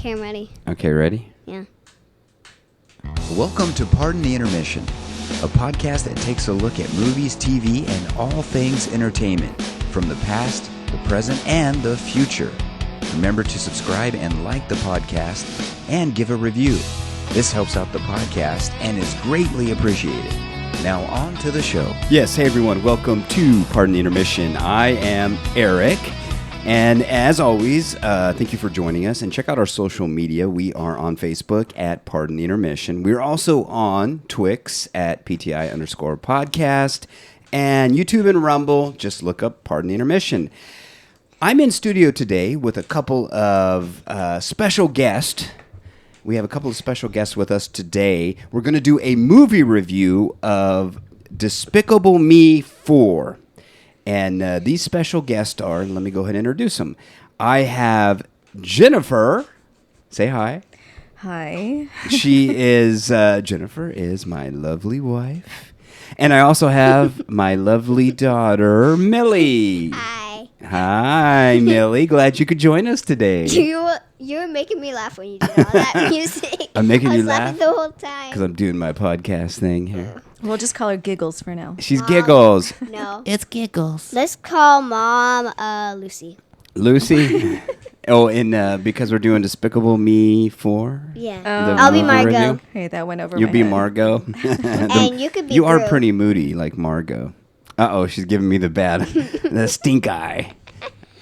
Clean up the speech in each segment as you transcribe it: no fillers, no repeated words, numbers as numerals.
Okay, I'm ready. Okay, ready? Yeah. Welcome to Pardon the Intermission, a podcast that takes a look at movies, TV, and all things entertainment from the past, the present, and the future. Remember to subscribe and like the podcast and give a review. This helps out the podcast and is greatly appreciated. Now on to the show. Yes, hey everyone, welcome to Pardon the Intermission. I am Eric, and as always, thank you for joining us, and check out our social media. We are on Facebook at Pardon the Intermission. We're also on Twix at PTI_podcast, and YouTube and Rumble, just look up Pardon the Intermission. I'm in studio today with a couple of special guests. We have a couple of special guests with us today. We're going to do a movie review of Despicable Me 4. And these special guests are, let me go ahead and introduce them. I have Jennifer. Say hi. Hi. Jennifer is my lovely wife. And I also have my lovely daughter, Millie. Hi. Hi, Millie. Glad you could join us today. You were making me laugh when you did all that music. I'm making you I was laugh? laughing the whole time. Because I'm doing my podcast thing here. We'll just call her Giggles for now. She's Giggles. No. It's Giggles. Let's call Mom Lucy. Lucy? and because we're doing Despicable Me 4? Yeah. Oh. I'll be movie Margot. review? Hey, that went over You'll my be head. Margot. And you could be You are Gru. pretty moody, like Margot. Uh-oh, she's giving me the stink eye.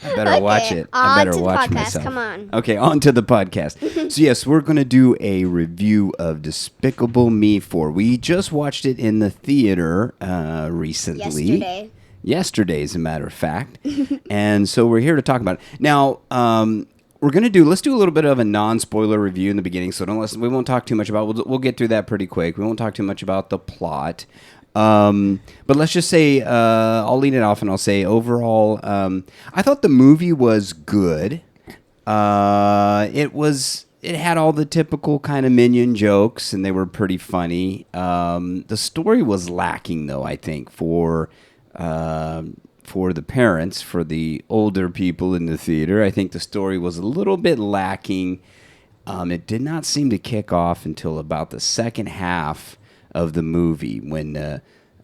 I better watch it. I on better to the watch podcast. myself. Come on. Okay, on to the podcast. So yes, we're going to do a review of Despicable Me 4. We just watched it in the theater recently. Yesterday, as a matter of fact. And so we're here to talk about it. Now, let's do a little bit of a non-spoiler review in the beginning, so we won't talk too much about it. We'll get through that pretty quick. We won't talk too much about the plot. But let's just say, I'll lead it off and I'll say overall, I thought the movie was good. It had all the typical kind of Minion jokes and they were pretty funny. The story was lacking though, I think, for the parents, for the older people in the theater. I think the story was a little bit lacking. It did not seem to kick off until about the second half of the movie when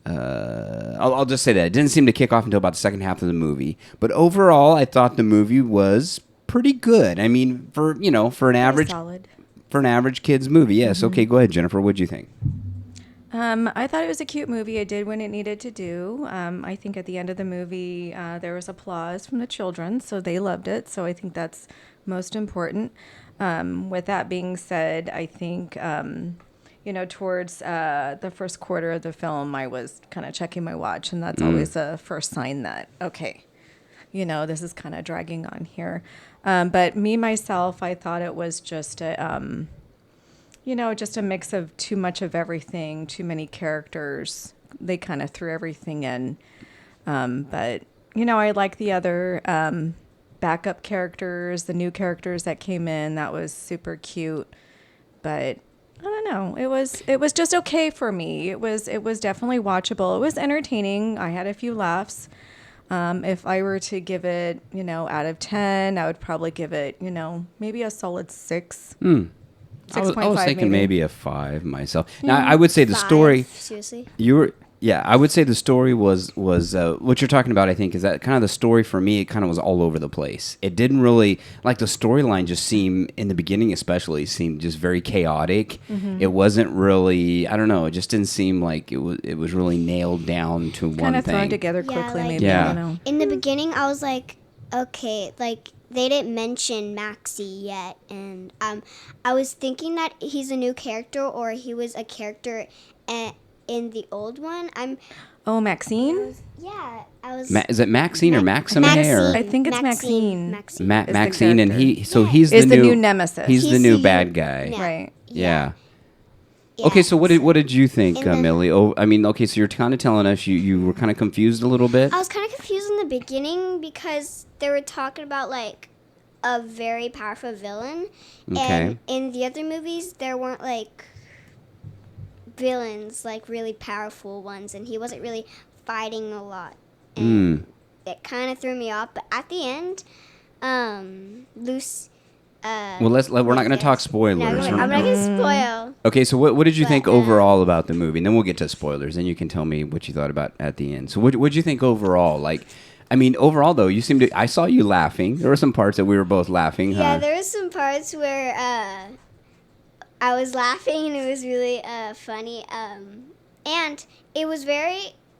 I'll just say that it didn't seem to kick off until about the second half of the movie. But overall, I thought the movie was pretty good. I mean, for an average kids movie, yes. Mm-hmm. Okay, go ahead, Jennifer. What'd you think? I thought it was a cute movie. It did what it needed to do. I think at the end of the movie, there was applause from the children, so they loved it. So I think that's most important. With that being said, I think towards the first quarter of the film, I was kind of checking my watch, and that's always a first sign that, okay, this is kind of dragging on here. But myself, I thought it was just a mix of too much of everything, too many characters. They kind of threw everything in. But I like the other backup characters, the new characters that came in. That was super cute. But I don't know. It was just okay for me. It was definitely watchable. It was entertaining. I had a few laughs. If I were to give it, out of 10, I would probably give it, maybe a solid 6. 6.5 I was thinking maybe a 5 myself. Now, I would say the 5, story. Seriously? I would say the story was what you're talking about. I think is that kind of the story for me. It kind of was all over the place. It didn't really like the storyline. Just seemed in the beginning, especially, seemed just very chaotic. Mm-hmm. It wasn't really. I don't know. It just didn't seem like it was really nailed down to one thing. Kind of thrown together quickly, maybe. Yeah. I don't know. In the beginning, I was like, okay, like they didn't mention Maxie yet, and I was thinking that he's a new character or he was a character in the old one. Maxine? I was. Is it Maxine or Maxime? Or? I think it's Maxine. Maxine, and he's the new nemesis. He's the new bad guy. Yeah. Right. Yeah. Okay, so what did you think, Millie? Oh, I mean, okay, so you're kind of telling us you were kind of confused a little bit. I was kind of confused in the beginning because they were talking about like a very powerful villain, and in the other movies there weren't like villains, like really powerful ones, and he wasn't really fighting a lot. And it kind of threw me off, but at the end, Well, we're not going to talk spoilers. No, I'm not gonna spoil. Okay, so what did you think But, overall about the movie? And then we'll get to spoilers, and you can tell me what you thought about at the end. So what did you think overall? Like, I mean, overall though, I saw you laughing. There were some parts that we were both laughing. Yeah, Huh? there were some parts where I was laughing and it was really funny. And it was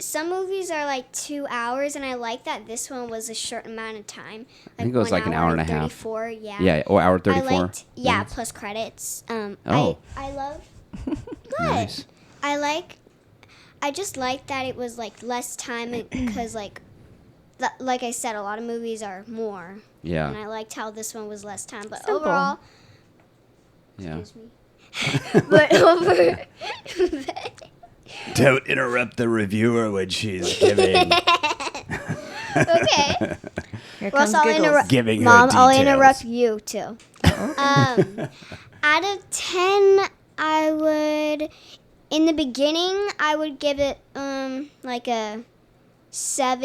some movies are like 2 hours, and I like that this one was a short amount of time. Like I think it was like an hour and a half. 34, yeah. Yeah, or hour I 34. liked, yeah, minutes. plus credits. Oh. I love. Nice. I just like that it was like less time because like I said, a lot of movies are more. Yeah. And I liked how this one was less time, but Simple. overall. Yeah. Excuse me. But Don't interrupt the reviewer when she's giving okay. Here Well, comes so I'll giggles. interrupt. giving her Mom, I'll details. interrupt you too. Out of 10, I would. In the beginning, I would give it like a 7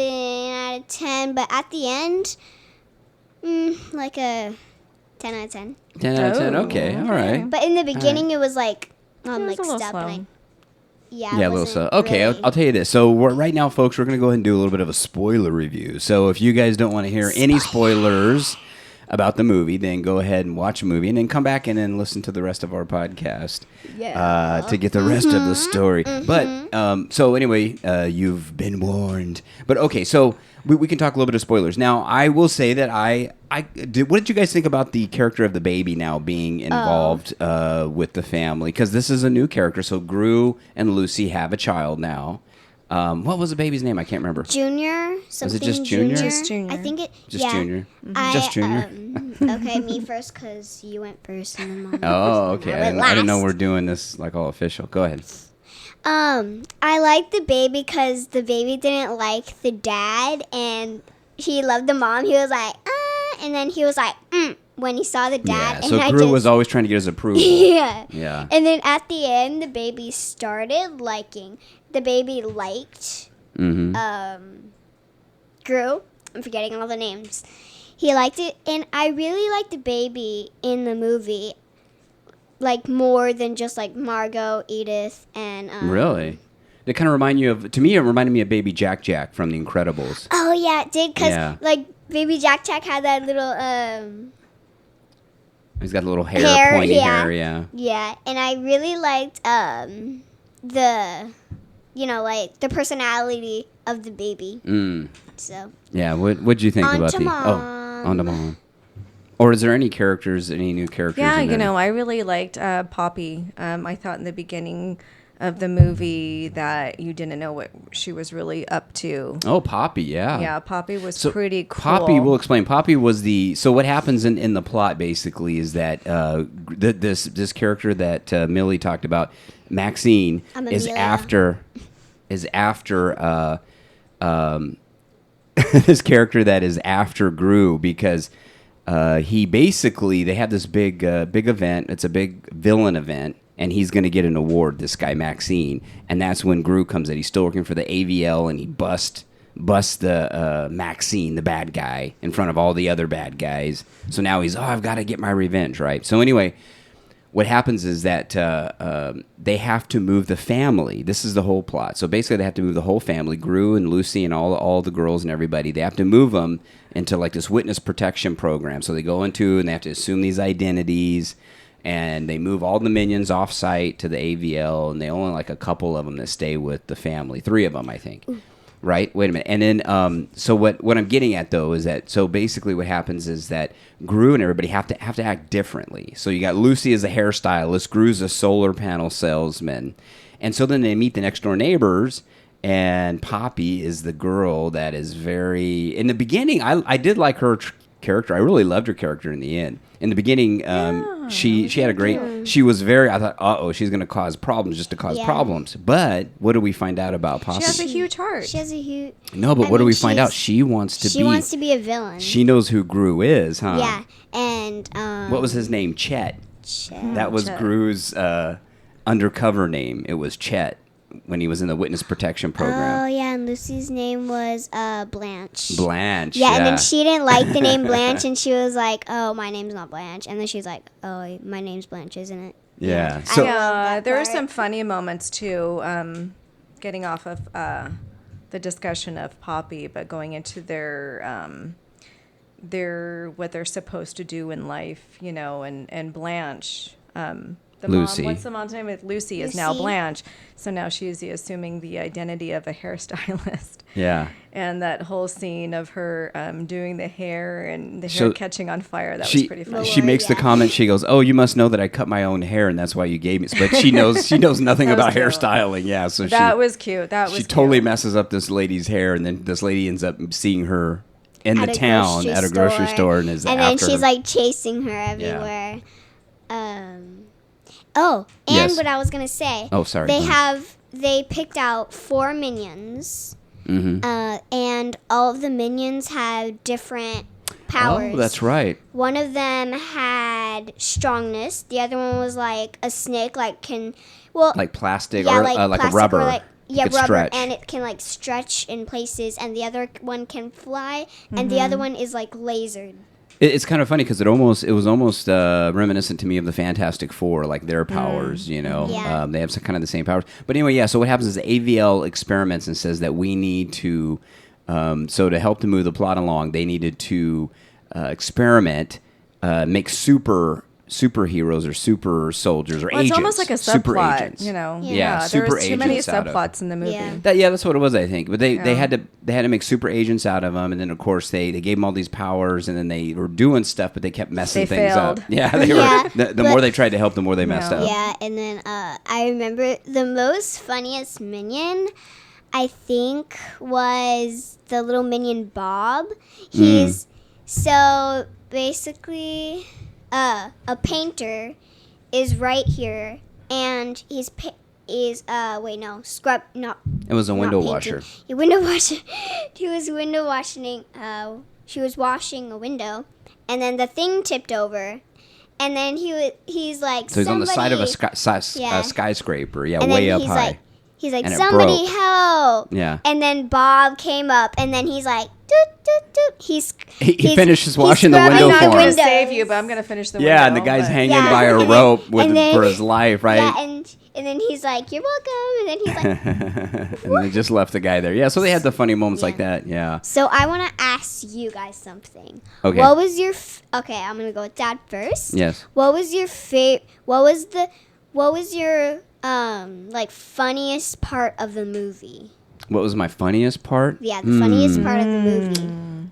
out of 10, but at the end, like a 10 out of 10. 10 out of 10. Oh, Okay, all okay. right. But in the beginning, it was like It was mixed a little up, slow. and Yeah, a little wasn't so. Okay, really- I'll tell you this. So right now, folks, we're going to go ahead and do a little bit of a spoiler review. So if you guys don't want to hear any spoilers about the movie, then go ahead and watch a movie and then come back and then listen to the rest of our podcast to get the rest of the story. But so anyway, you've been warned. But okay, so we can talk a little bit of spoilers. Now, I will say that what did you guys think about the character of the baby now being involved with the family? Because this is a new character. So Gru and Lucy have a child now. What was the baby's name? I can't remember. Junior? Something just Junior? Just Junior. I think it. Just yeah. Junior. Just Junior. Okay, me first because you went first and then Mom. Oh, went first, okay. and I didn't know last. we're doing this like all official. Go ahead. I liked the baby because the baby didn't like the dad and he loved the mom. He was like, and then he was like, when he saw the dad. Yeah. So and Gru was always trying to get his approval. yeah. Yeah. And then at the end, the baby started liking. The baby liked Mm-hmm. Gru. I'm forgetting all the names. He liked it, and I really liked the baby in the movie, like more than just like Margot, Edith, and Really? They kind of remind you of. To me, it reminded me of Baby Jack Jack from The Incredibles. Oh yeah, it did because Yeah. like Baby Jack Jack had that little He's got a little hair, pointy yeah. hair. Yeah. yeah, and I really liked the like the personality of the baby. Mm. So Yeah. What'd you think On about to the? Mom. Oh, on to Mom. Or is there any new characters? Yeah, in there? I really liked Poppy. I thought in the beginning of the movie that you didn't know what she was really up to. Oh, Poppy. Yeah. Yeah, Poppy was So pretty cool. Poppy, we'll explain. Poppy was so what happens in the plot basically is that this character that Millie talked about, Maxine, I'm is Amelia. after this character that is after Gru because he basically they have this big event. It's a big villain event. And he's going to get an award, this guy, Maxine. And that's when Gru comes in. He's still working for the AVL, and he busts the Maxine, the bad guy, in front of all the other bad guys. So now I've got to get my revenge, right? So anyway, what happens is that they have to move the family. This is the whole plot. So basically, they have to move the whole family, Gru and Lucy and all the girls and everybody. They have to move them into like this witness protection program. So they go into and they have to assume these identities. And they move all the minions off site to the AVL, and they only like a couple of them that stay with the family. 3 of them, I think. Right? Wait a minute. And then, so what I'm getting at though is that so basically what happens is that Gru and everybody have to act differently. So you got Lucy as a hairstylist, Gru's a solar panel salesman, and so then they meet the next door neighbors. And Poppy is the girl that is very. In the beginning, I did like her character. I really loved her character in the end. In the beginning, she had a great. She was very. I thought, she's going to cause problems just to cause Yeah. problems. But what do we find out about Poppy? She has a huge heart. she has a huge. No, but I what do mean, we find out? she's- She wants to She be. wants to be a villain. She knows who Gru is, huh? Yeah, and What was his name? Chet. Chet. That was Chet. Gru's undercover name. It was Chet. when he was in the witness protection program. Oh yeah, and Lucy's name was Blanche. Blanche. Yeah, and then she didn't like the name Blanche, and she was like, "Oh, my name's not Blanche." And then she's like, "Oh, my name's Blanche, isn't it?" Yeah. I So love that there were part. some funny moments too. Getting off of the discussion of Poppy, but going into their what they're supposed to do in life, and Blanche. The Lucy. Mom, what's the mom's name? Lucy is now Lucy. Blanche. So now she's assuming the identity of a hairstylist. yeah. And that whole scene of her doing the hair and the hair So catching on fire, that was She pretty funny. she makes the Yeah. comment. She goes, "Oh, you must know that I cut my own hair, and that's why you gave me." But she knows nothing That was about cute. hairstyling. Yeah, so That was cute. That was she cute. totally messes up this lady's hair, and then this lady ends up seeing her in the town at a grocery store, and is and after then she's her. like chasing her everywhere. Oh, and Yes. what I was gonna say. Oh, sorry. They picked out 4 minions, Mhm. and all of the minions have different powers. Oh, that's right. One of them had strongness. The other one was like a snake, like Like plastic yeah, or like like plastic a rubber. or like It could rubber, stretch. and it can like stretch in places. And the other one can fly, and the other one is like lasered. It's kind of funny because it was almost reminiscent to me of the Fantastic Four, like their powers. Yeah. They have some kind of the same powers. But anyway, yeah. So what happens is AVL experiments and says that we need to, so to help to move the plot along, they needed to experiment, make superheroes or super soldiers or Well, agents. it's almost like a super subplot, agents. Yeah. Yeah, there super was too many agents out of- subplots in the movie. Yeah. That's what it was, I think. But they had to make super agents out of them, and then of course they gave them all these powers, and then they were doing stuff, but they kept messing They things failed. up. Yeah, they Yeah, were. The but- more they tried to help, the more they messed up. Yeah, and then I remember the most funniest minion, I think, was the little minion Bob. He's so basically a painter is right here, and scrub not. It was a not window painting. washer. He window washer. He was window washing. She was washing a window, and then the thing tipped over, and then he's like. So he's on the side of a Yeah. skyscraper. Yeah, and way then up he's high. like, he's like, And it somebody broke. help! Yeah. And then Bob came up, and then he's like, doot, doot, doot. He finishes washing the scrubbing window I'm for not him. going to windows. save you, but I'm going to finish the window. Yeah, and the guy's but- hanging Yeah, by a and then- rope and then- for his life, right? Yeah, and then he's like, you're welcome. And then he's like, and they just left the guy there. Yeah, so they had the funny moments like that. Yeah. so I want to ask you guys something. Okay. What was your? Okay, I'm gonna go with Dad first. Yes. What was your What was your like funniest part of the movie? What was my funniest part? Yeah, the funniest part of the movie. I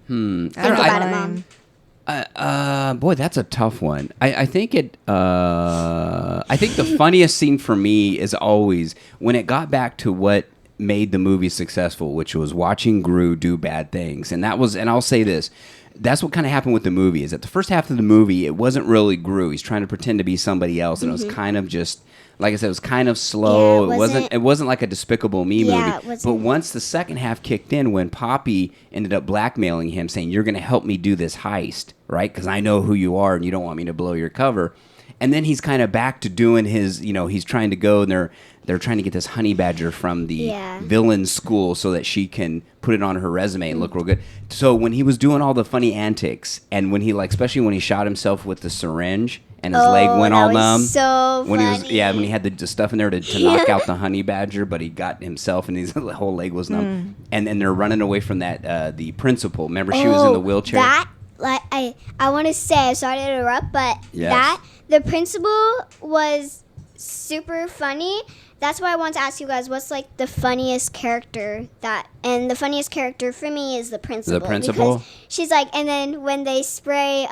Think don't know. about it, Mom. Boy, that's a tough one. I think I think the funniest scene for me is always when it got back to what made the movie successful, which was watching Gru do bad things. And I'll say this. That's what kind of happened with the movie, is that the first half of the movie, it wasn't really Gru. He's trying to pretend to be somebody else, and it was kind of just, like I said, it was kind of slow. Yeah, it wasn't like a Despicable Me Yeah, it movie. wasn't. But once the second half kicked in, when Poppy ended up blackmailing him, saying, "You're going to help me do this heist, right? Because I know who you are, and you don't want me to blow your cover." And then he's kind of back to doing his, he's trying to go, and they're trying to get this honey badger from the Yeah. villain school so that she can put it on her resume and look real good. So when he was doing all the funny antics, and when he especially when he shot himself with the syringe and his leg went that all was numb. So When funny. when he had the stuff in there to knock out the honey badger, but he got himself and his whole leg was numb. And they're running away from that the principal. Remember, she was in the wheelchair. That I want to say, sorry to interrupt, but Yes. the principal was super funny. That's why I want to ask you guys, what's like the funniest character and the funniest character for me is the principal. The principal? Because she's like, and then when they spray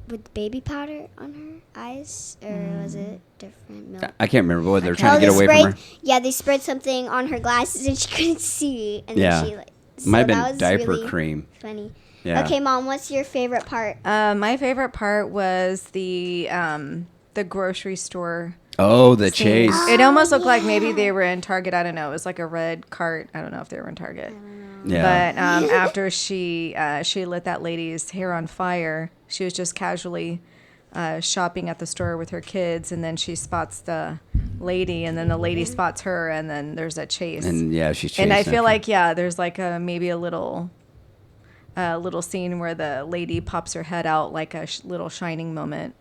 with baby powder on her eyes, or was it different milk? I can't remember what they're trying to Oh, get they away sprayed, from her. Yeah, they sprayed something on her glasses and she couldn't see. And Yeah. then she Might have that been was diaper really cream. funny. Yeah. Okay, Mom, what's your favorite part? My favorite part was the grocery store. Oh, the scene. chase. It almost looked like maybe they were in Target. I don't know. It was like a red cart. I don't know if they were in Target. Yeah. But after she lit that lady's hair on fire, she was just casually shopping at the store with her kids, and then she spots the lady, and then the lady spots her, and then there's a chase. And yeah, she's chasing And I feel after. like there's like maybe a little scene where the lady pops her head out like a little shining moment,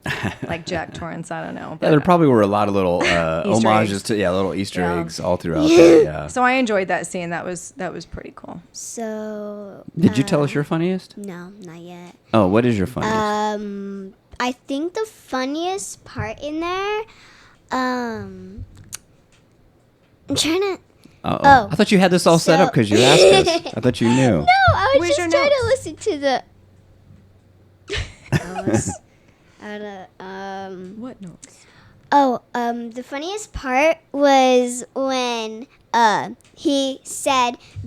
like Jack Torrance. I don't know. Yeah, But, there probably were a lot of little homages eggs. to little Easter Yeah. eggs all throughout that. Yeah. so I enjoyed that scene. That was pretty cool. So Did you tell us your funniest? no, not yet. Oh, what is your funniest? I think the funniest part in there, I'm trying to. Uh-oh. oh, I thought you had this all set so- up because you asked us. I thought you knew. No, I was Where's just your trying to notes? listen to the. I was out of, What notes? the funniest part was when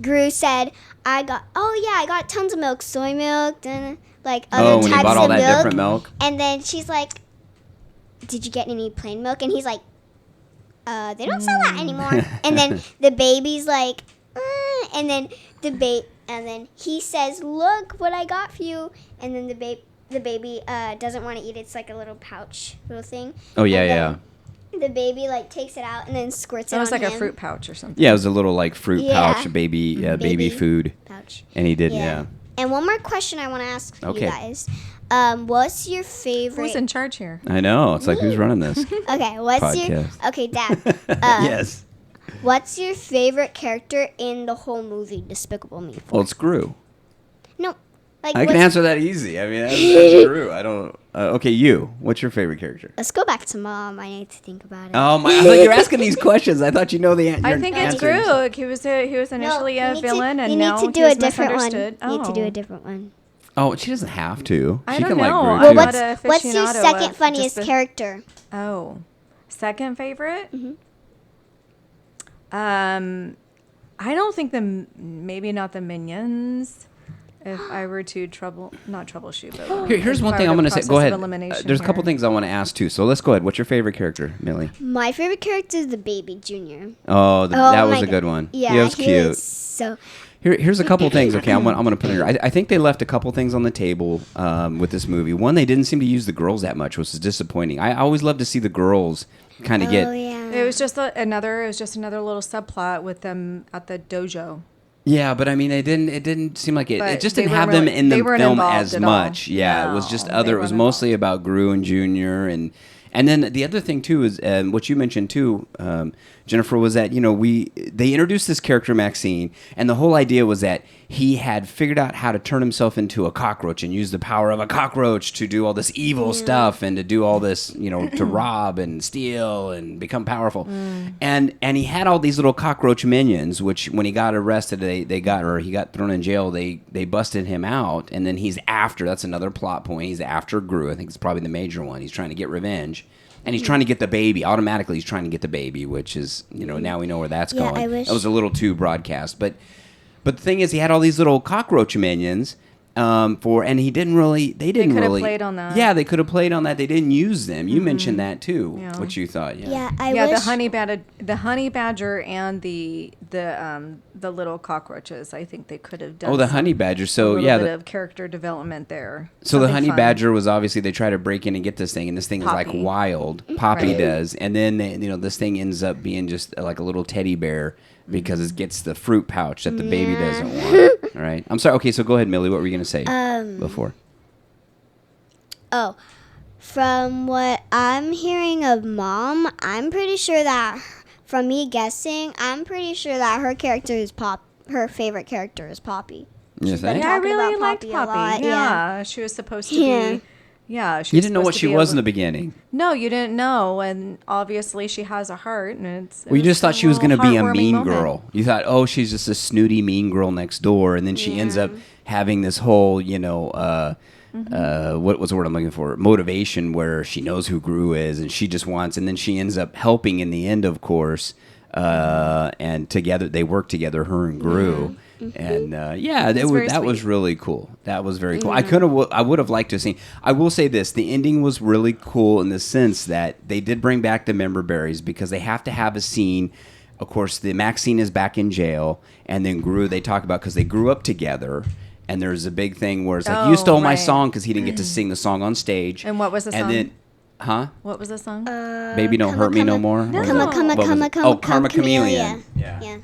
Gru said, I got tons of milk, soy milk, and like other When types you bought all of that milk. different milk. And then she's like, did you get any plain milk? And he's like, they don't sell that anymore. And then the baby's like, and then and then he says, look what I got for you. And then the baby doesn't want to eat it. It's like a little pouch little thing. Oh yeah, And yeah. then the baby like takes it out and then squirts it It was on like a him. fruit pouch or something. Yeah, it was a little like fruit Yeah. pouch, baby Baby. food, pouch. and he did. Yeah. And one more question I want to ask Okay. you guys. What's your favorite? Who's in charge here? I know. It's like who's running this? Okay, what's your Podcast. okay, Dad? Yes. What's your favorite character in the whole movie, Despicable Me? Well, it's Gru. No, like I can what's- answer that easy. I mean, that's Gru. I don't. Okay, you. What's your favorite character? Let's go back to Mom. I need to think about it. Oh my! I thought you were asking these questions. I thought you know the answer. I think it's Gru. He was initially you a need villain, to, and you now need to do he was a different one. misunderstood. You need to do Oh. a different one. Oh, she doesn't have to. I She don't can know. like I'm Gru Well, too. not what's your aficionado second of funniest just the- character? Oh, second favorite? Mm-hmm. I don't think maybe not the Minions. If I were to not troubleshoot, but Here's if one I thing were I'm to going to say. process Go of ahead. elimination There's a couple here. things I want to ask too. So let's go ahead. What's your favorite character, Millie? My favorite character is the baby Junior. Oh, that was my a God. good one. Yeah, he was cute. Was so Here's a couple things. Okay, I'm gonna put it here. I think they left a couple things on the table with this movie. One, they didn't seem to use the girls that much, which is disappointing. I always love to see the girls kind of get. Oh yeah. It was just another little subplot with them at the dojo. Yeah, but I mean, it didn't seem like it. But It just they didn't weren't have them really- in the they weren't film involved as at all. much. Yeah, it was just No, other. they It was weren't mostly about Gru and Junior, and then the other thing too is what you mentioned too, Jennifer, was that they introduced this character Maxine, and the whole idea was that he had figured out how to turn himself into a cockroach and use the power of a cockroach to do all this evil stuff and to do all this, to rob and steal and become powerful. And he had all these little cockroach minions, which when he got arrested, he got thrown in jail. They busted him out, and then that's another plot point. He's after Gru. I think it's probably the major one. He's trying to get revenge. And he's trying to get the baby. Automatically, he's trying to get the baby, which is, now we know where that's Yeah, going. I wish- That was a little too broadcast. But the thing is, he had all these little cockroach minions and he didn't really, they didn't could have really. played on that. Yeah, they could have played on that. They didn't use them. You mentioned that too, Yeah. what you thought. Yeah. Yeah, I Yeah, wish. the honey badger and the little cockroaches. I think they could have done. Oh, the honey badger. A So little yeah, bit of character development there. so the Something honey fun. badger was obviously they try to break in and get this thing, and this thing is like Poppy. wild. Poppy Right. does, and then this thing ends up being just like a little teddy bear because it gets the fruit pouch that the baby doesn't want. All right, I'm sorry. Okay, so go ahead, Millie. What were you gonna say before? Oh, from what I'm hearing of Mom, I'm pretty sure that from me guessing, I'm pretty sure that her character is her favorite character is Poppy. You been think? Yeah, I talking really about liked Poppy a Poppy. lot, Yeah, she was supposed to Yeah. be. Yeah, she You was didn't know what supposed to she be a was in the little- beginning. No, you didn't know, and obviously she has a heart, and it's. Well, you just thought she was going to be a mean moment. girl. You thought, oh, she's just a snooty mean girl next door, and then she ends up having this whole, what was the word I'm looking for? Motivation, where she knows who Gru is, and she just wants, and then she ends up helping in the end, of course. And together they work together, her and Gru. And that was really cool. That was very cool. I would have liked to have seen. I will say this: the ending was really cool in the sense that they did bring back the member berries because they have to have a scene. Of course, the Maxine is back in jail, and then Gru they talk about because they grew up together. And there's a big thing where it's like, you Oh, stole my right. song because he didn't get to sing the song on stage. And what was the and song? Then, Huh? What was the song? Baby Don't Hurt Me No More? No. Karma Chameleon. Yeah.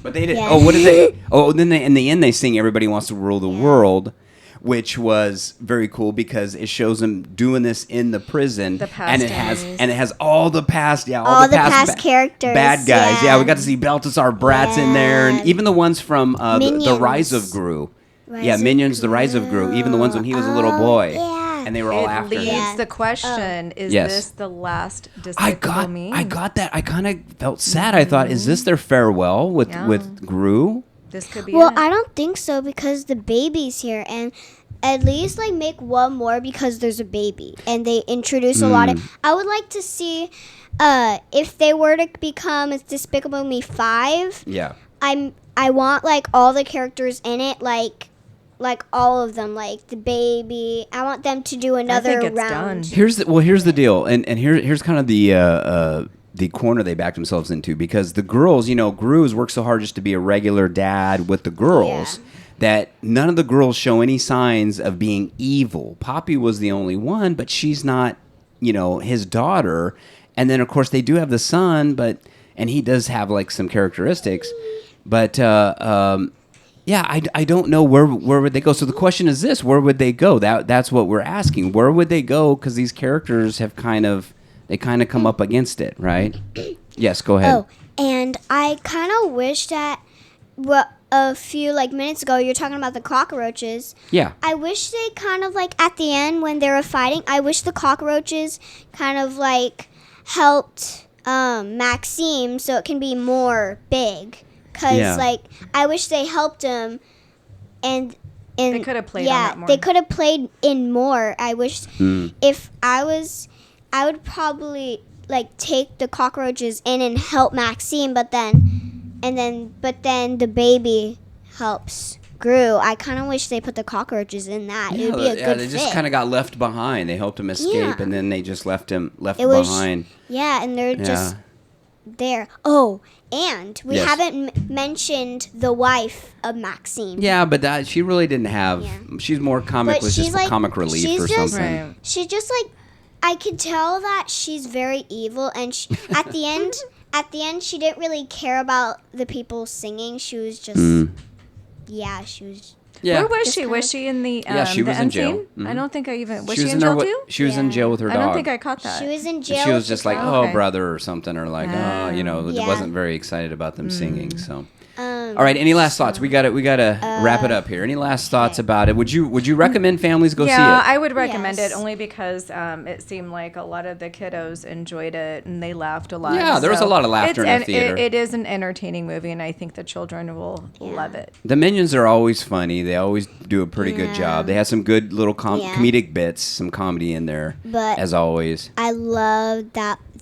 But they did. Yeah. Oh, what did they? Oh, then in the end they sing "Everybody Wants to Rule the World," which was very cool because it shows them doing this in the prison, The past and it has all the past, all the past characters, bad guys. yeah. We got to see Balthazar Bratz in there, and even the ones from the Minions. Rise of Gru. Rise of Minions, the Rise of Gru. Even the ones when he was a little boy, and they were all It after leads him. Yeah. the question: Is Yes. this the last Despicable Me? I got that. I kind of felt sad. I thought, is this their farewell with Yeah. Gru? This could be. Well, it. I don't think so because the baby's here, and at least like make one more because there's a baby, and they introduce a lot of. I would like to see, if they were to become Despicable Me 5. Yeah. I want like all the characters in it, like all of them, like the baby. I want them to do another it's round. done. Here's the deal, and here's kind of the corner they backed themselves into, because the girls, Gru's worked so hard just to be a regular dad with the girls that none of the girls show any signs of being evil. Poppy was the only one, but she's not, his daughter. And then of course they do have the son, and he does have like some characteristics, but I don't know where would they go. So the question is this: where would they go? That's what we're asking. Where would they go? Because these characters have kind of come up against it, right? Yes, go ahead. Oh, and I kind of wish that a few like minutes ago you're talking about the cockroaches. Yeah. I wish they kind of like at the end when they were fighting, I wish the cockroaches kind of like helped Maxime so it can be more big. Because like I wish they helped him, and They could have played on that more. they could have played in more. I wish if I would probably like take the cockroaches in and help Maxime, but then the baby helps Gru. I kind of wish they put the cockroaches in that. It would be a good they fit. just kind of got left behind. They helped him escape, Yeah. and then they just left him was- behind. Yeah, and they're Yeah. just there. Oh, and we Yes. haven't mentioned the wife of Maxime. Yeah, but she really didn't have. Yeah. She's more comic. But Was just she's for like- comic relief she's or just- something. Right. She just like I could tell that she's very evil, and at the end, she didn't really care about the people singing. She was just, she was. Yeah. Where was Just she? kind Was of- she in the Yeah, she the was in end jail. scene? Mhm. I don't think I even was She she was in in there jail with, too? She was in jail with her dog. I don't think I caught that. She was in And jail. she was with just the like, dog. oh, Okay. brother, or something, or like, Yeah. wasn't very excited about them singing. So, Um, all right. Any last thoughts? We got to wrap it up here. Any last thoughts about it? Would you recommend families go see Yeah, it? I would recommend Yes. it only because it seemed like a lot of the kiddos enjoyed it and they laughed a lot. Yeah, there was a lot of laughter in the and theater. It is an entertaining movie, and I think the children will love it. The Minions are always funny. They always do a pretty good job. They have some good little comedic bits, some comedy in there, But- as always. I love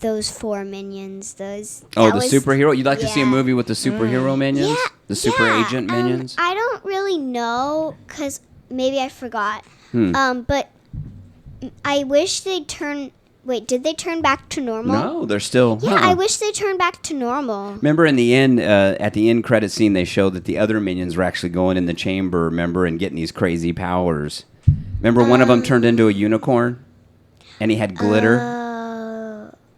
those 4 minions. The that was- superhero. You'd like to see a yeah. movie with the superhero minions? Yeah, The super yeah, agent minions? I don't really know because maybe I forgot. But I wish they'd turn. Wait, did they turn back to normal? No, they're still. Yeah, I wish they turned back to normal. Remember in the end, at the end credit scene, they showed that the other minions were actually going in the chamber, remember, and getting these crazy powers. Remember one of them turned into a unicorn? And he had glitter?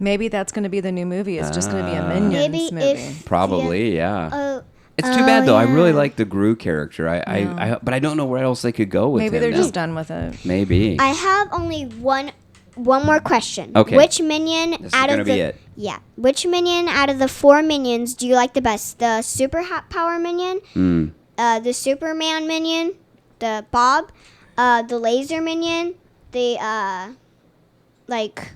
Maybe that's going to be the new movie. It's just going to be a Minions Maybe movie. if Probably, yeah. Oh, It's too bad, though. I really yeah. like the Gru character. But I don't know where else they could go with Maybe him they're now. just done with it. Maybe. I have only one more question. Okay. Which minion This is out gonna of be the it. yeah? Which minion out of the 4 minions do you like the best? The super power minion, the Superman minion, the Bob, the laser minion, the like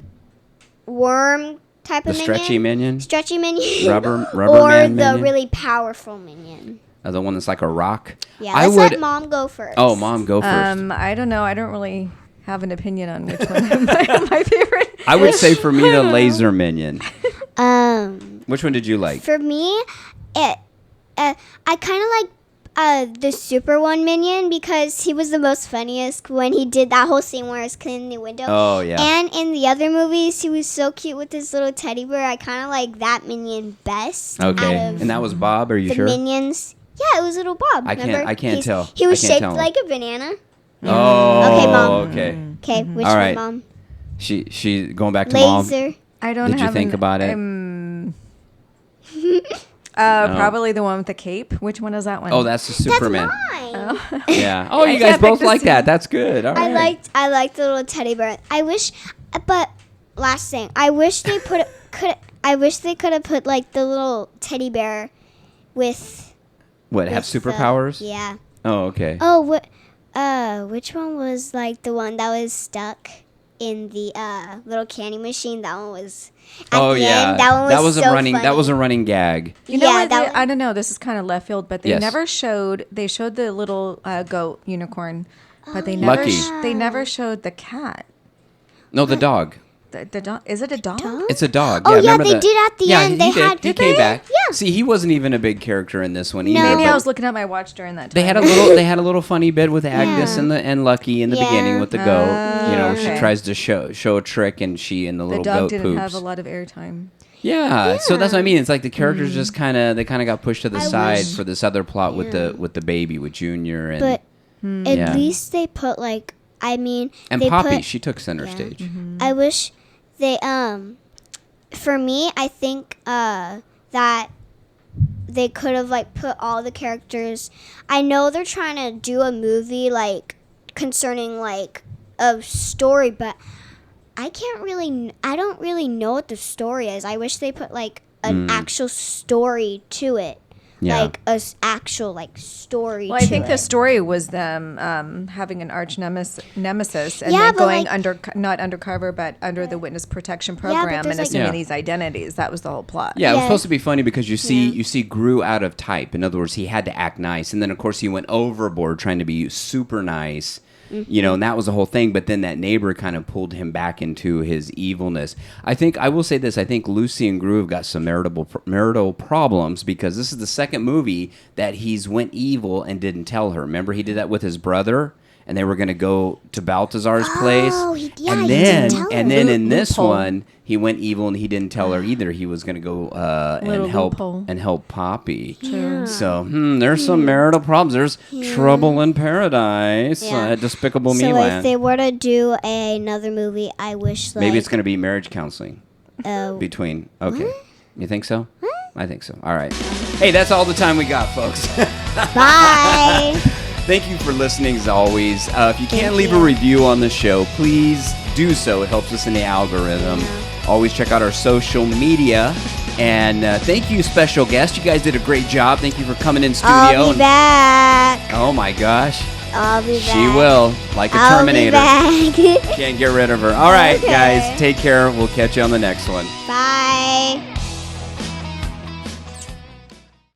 worm type The of minion, stretchy minion? stretchy minion, Rubber or man the minion? really powerful minion. The one that's like a rock? Yeah, I let's would. let Mom go first. Oh, Mom, go first. I don't know. I don't really have an opinion on which one my favorite. I would say for me, the laser minion. Which one did you like? For me, I kind of like the Super One minion because he was the most funniest when he did that whole scene where he's cleaning the window. Oh, yeah. And in the other movies, he was so cute with his little teddy bear. I kind of like that minion best. Okay. Out of And that was Bob, are you the sure? minions. Yeah, it was little Bob. I can't- remember? I can't tell. He was I can't shaped tell. like a banana. Oh, Okay, Mom. okay. Okay, which All one, right. Mom? She going back to mom. Laser. I don't Did you have think about it? Probably the one with the cape. Which one is that one? Oh, that's the Superman. That's mine. Yeah. Oh, you I guys can't both pick the like that. scene. That's good. All right. I liked the little teddy bear. But last thing, I wish they could have put like the little teddy bear with. What, have with the- superpowers? Yeah. Oh, okay. Oh, what? Which one was like the one that was stuck in the little candy machine? That one was. At Oh the yeah. End. That one was so a running. funny. That was a running gag. You know Yeah, what? that one- I don't know. This is kind of left field, but they Yes. never showed. They showed the little goat unicorn, but they never. Lucky. They never showed the cat. No, the dog. The dog. Is it a dog? It's a dog. Oh, yeah, remember they did at the end. He They did. had- He Did came they? back. Yeah. See, he wasn't even a big character in this one either. No. Maybe but I was looking at my watch during that time. They had a little. They had a little funny bit with Agnes Yeah. and Lucky in the Yeah. beginning with the goat. You know, she okay. tries to show a trick and the The little dog goat didn't poops. have a lot of airtime. Yeah, so that's what I mean. It's like the characters Mm. just kind of got pushed to the I side wish- for this other plot with the baby with Junior and But at Yeah. least they put like. I mean. and they Poppy. Put, She took center Yeah. stage. I wish they for me I think that they could have like put all the characters. I know they're trying to do a movie like concerning like a story, but I don't really know what the story is. I wish they put like an actual story to it. Yeah. Like actual like story Well, to I think it. the story was them having an arch nemesis and Yeah, then but, going like- not undercover, but under the witness protection but program there's, and like- assuming Yeah. these identities. That was the whole plot. Yeah, it was Yeah. supposed to be funny because you see Gru out of type. In other words, he had to act nice, and then of course he went overboard trying to be super nice. You know, and that was the whole thing. But then that neighbor kind of pulled him back into his evilness. I will say this: I think Lucy and Gru have got some marital problems because this is the second movie that he's went evil and didn't tell her. Remember, he did that with his brother. And they were going to go to Balthazar's place. Yeah, and he then, didn't tell and her. then in this Loophole. one, he went evil and he didn't tell her either. He was going to go Little loophole. and help Poppy. So there's some marital problems. There's trouble in paradise Yeah. at Despicable Me So if land. they were to do another movie, I wish like Maybe it's going to be marriage counseling uh, between. Okay, you think so? I think so. All right. Hey, that's all the time we got, folks. bye. Thank you for listening as always. If you can't leave a you. review on the show, please do so. It helps us in the algorithm. Always check out our social media. And thank you, special guest. You guys did a great job. Thank you for coming in studio. I'll be back. Oh my gosh. I'll be back. She will. Like a I'll Terminator. Be back. Can't get rid of her. All right, Okay. guys. Take care. We'll catch you on the next one. Bye.